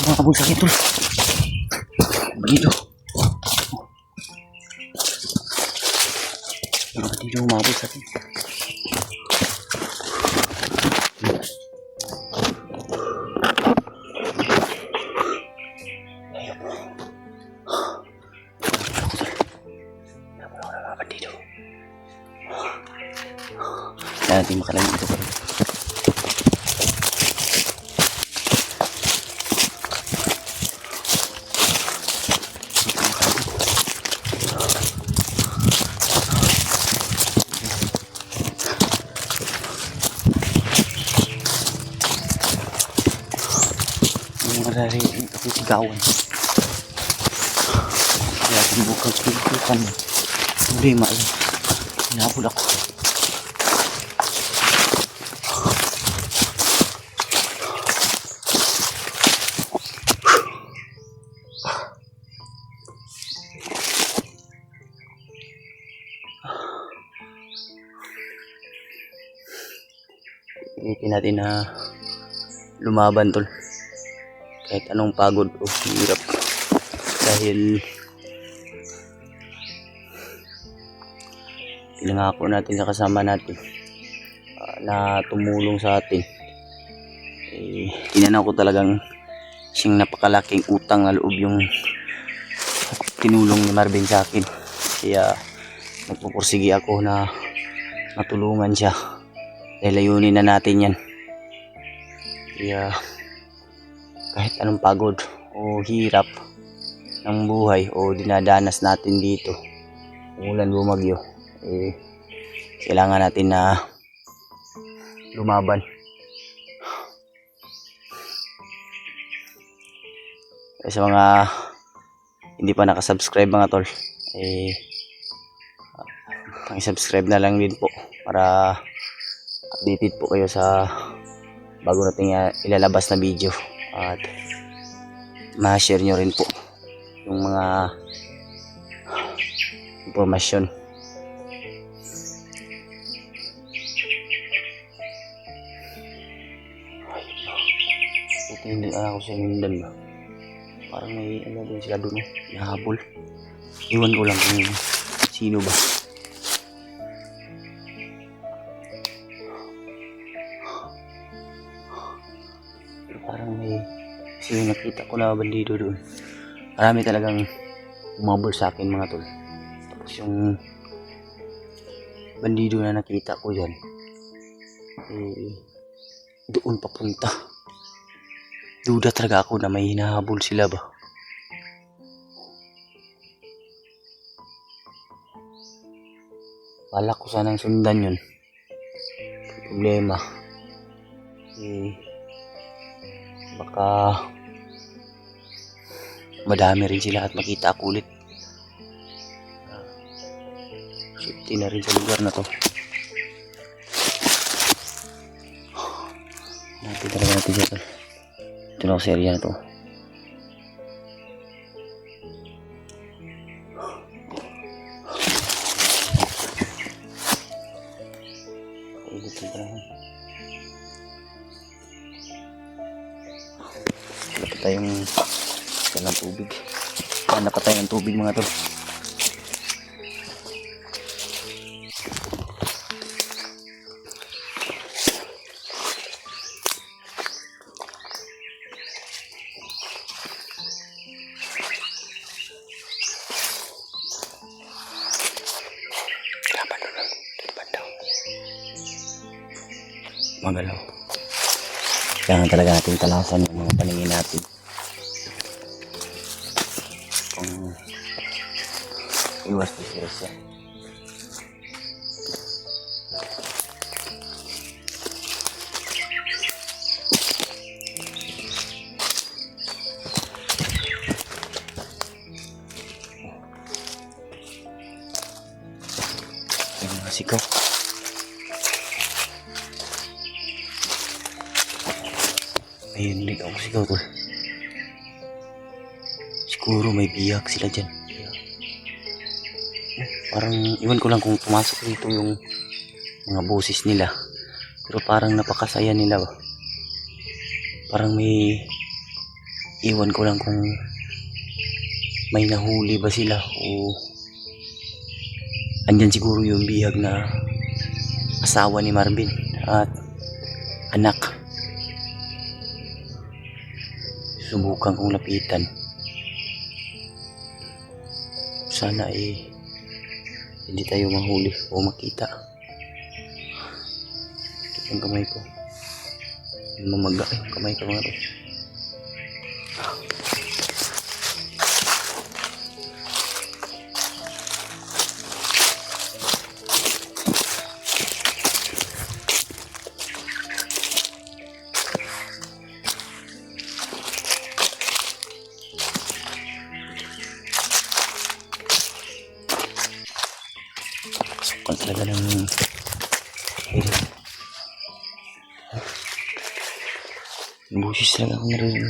Makabog sa akin tol. Dito. Dito umabog sa akin. Kaya natin makalayo ito pa rin. Mararinig ako sigawan. Kaya sinubukang pintukan. Problema lang. Hinabol ako. Pilitin natin na lumaban tol. Kahit anong pagod o hirap. Dahil pinangako natin sa kasama natin na tumulong sa atin. Tinanaw ko talagang siyang napakalaking utang na loob yung tinulong ni Marvin sa akin. Kaya nagpupursige ako na matulungan siya. Dahil layunin na natin yan. Kaya kahit anong pagod o hirap ng buhay o dinadanas natin dito, umulan bumagyo, kailangan natin na lumaban. Sa mga hindi pa nakasubscribe mga tol, subscribe na lang din po para updated po kayo sa bago nating ilalabas na video. At ma-share nyo rin po yung mga impormasyon. Buti hindi ako sa Mindan ba? Parang may ano din sila doon, nahabol. Iwan ko lang kung sino ba. Parang may kasi nakita ko na bandido doon. Marami talagang umabol sa akin mga tol. Tapos yung bandido na nakita ko dyan, doon papunta. Duda talaga ako na may hinahabol sila ba. Balak ko sanang sundan yun. Problema, baka madami rin sila at makita ako ulit. Safety na rin sa lugar na to. Natin talaga natin dito. Ito na ako sa area na to. Dito talaga. Wala tayong ng tubig. Hanap pa tayo ng tubig mga tol. Magalaw. Kailangan talaga natin talasan yung mga paningin natin. Iwas disgrasya. Yung mga sigaw. Ayun, hindi ako sigaw tol. Siguro may biyak sila dyan. Parang iwan ko lang kung pumasok dito yung mga boses nila, pero parang napakasaya nila ba. Parang may iwan ko lang kung may nahuli ba sila o andyan siguro yung bihag na asawa ni Marvin at anak. Subukan kong lapitan. Sana hindi tayo mahuli o makita. Yung kamay ko. Yung mamaga yung kamay ko mga to. Sukan talaga ng busis talaga akong narinig.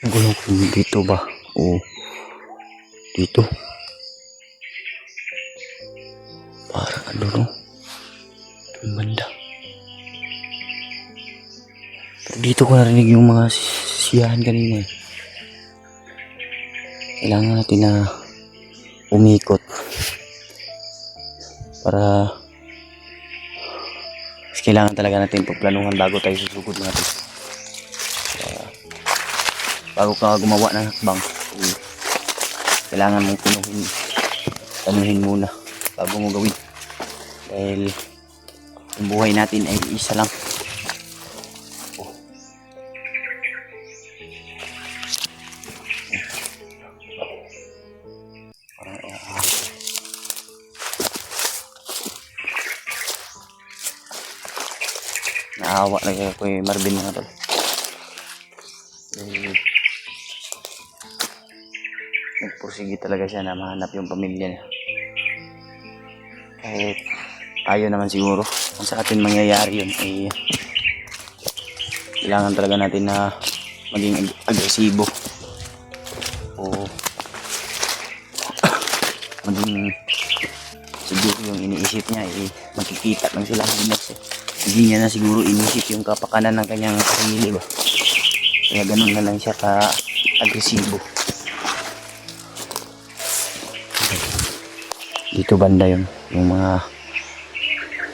Ang gulong ko dito ba? Oo. Dito. Parang ano no? Itong banda. Pero dito ko narinig yung mga siyahan kanina eh. Kailangan natin na umikot para kailangan talaga natin pagplanuhan bago tayo susugod natin. Bago ka gumawa ng hakbang, kailangan mong tanuhin muna bago mo gawin. Dahil yung buhay natin ay isa lang. Naawa na kaya ko yung Marvin mga tol. Nagpursige talaga siya na mahanap yung pamilya niya. Kahit ayaw naman siguro kung sa atin mangyayari yun ay kailangan talaga natin na maging agresibo o maging siguro yung iniisip niya ay makikita lang sila hindi niya na siguro inisip yung kapakanan ng kanyang sarili ba, kaya ganun na lang siya ka agresibo. Dito banda yung mga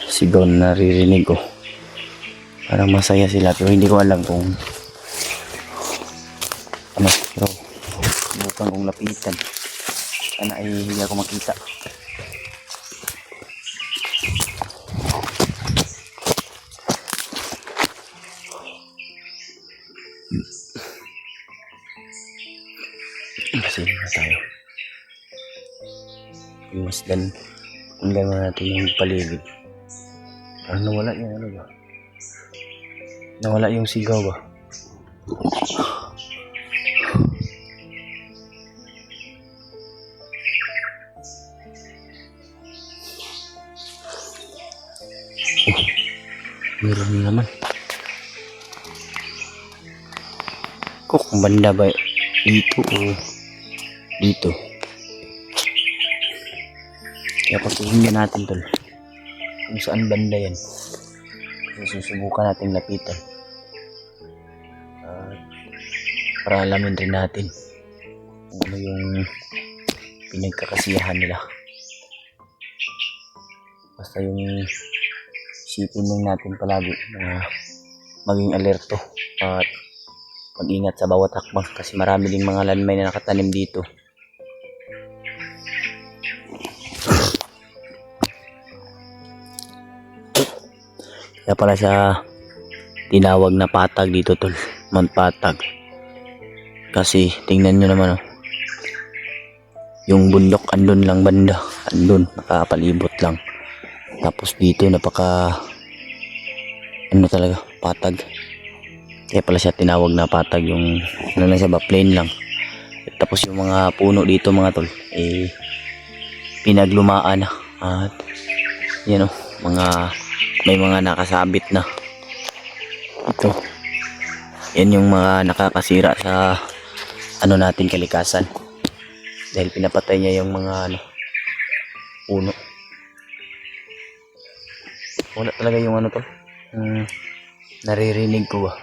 sigaw na naririnig ko, parang masaya sila pero hindi ko alam kung ano, pero subukan kong lapitan sana ay hindi ako makita. Kasi na tayo imasdan tingnan natin yung paligid. Nawala yung ano ba, nawala yung sigaw ba. Meron naman kung banda ba dito o dito. Kaya pagkikinggan natin tol kung saan banda yan. Kasi susubukan natin lapitan para alamin rin natin kung ano yung pinagkakasiyahan nila. Basta yung isipin lang natin palagi na maging alerto at mag-ingat sa bawat hakbang kasi marami ding mga landmine na nakatanim dito. Kaya pala siya tinawag na patag dito tol, Mount Patag. Kasi tingnan nyo naman oh, yung bundok andun lang banda, andun nakapalibot lang. Tapos dito napaka ano talaga patag. Kaya pala siya tinawag na patag, yung ano lang siya ba, plain lang. Tapos yung mga puno dito mga tol pinaglumaan na at yan oh, may mga nakasabit na ito. Yan yung mga nakakasira sa ano natin kalikasan dahil pinapatay niya yung mga puno. Wala talaga yung ano tol, naririnig ko ba.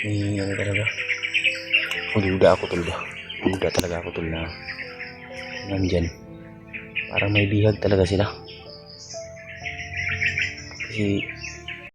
ano talaga. Duda ako tol ba. Duda talaga ako tol na nandyan. Parang may bihag talaga sila. Kasi